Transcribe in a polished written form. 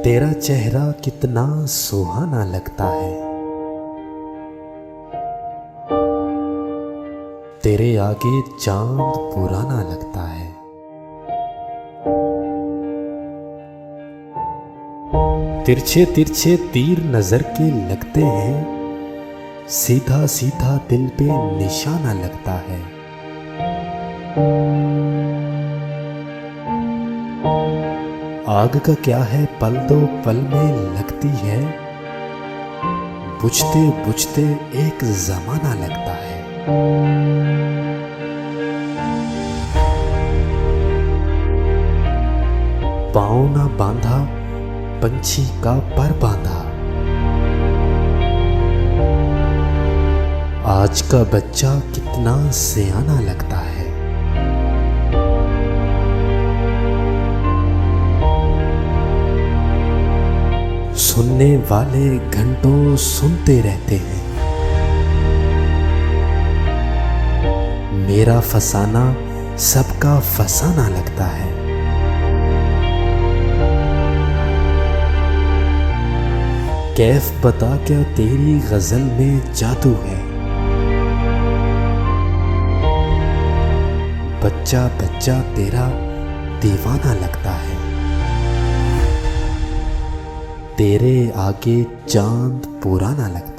तेरा चेहरा कितना सुहाना लगता है, तेरे आगे चांद पुराना लगता है। तिरछे तिरछे तीर नजर के लगते हैं, सीधा सीधा दिल पे निशाना लगता है। आग का क्या है पल दो पल में लगती है, बुझते बुझते एक जमाना लगता है। पाँव ना बांधा पंछी का पर बांधा, आज का बच्चा कितना सियाना लगता है। सुनने वाले घंटों सुनते रहते हैं, मेरा फसाना सबका फसाना लगता है। कैफ बता क्या तेरी गजल में जादू है, बच्चा बच्चा तेरा दीवाना लगता है। तेरे आगे चांद पुराना लगता है।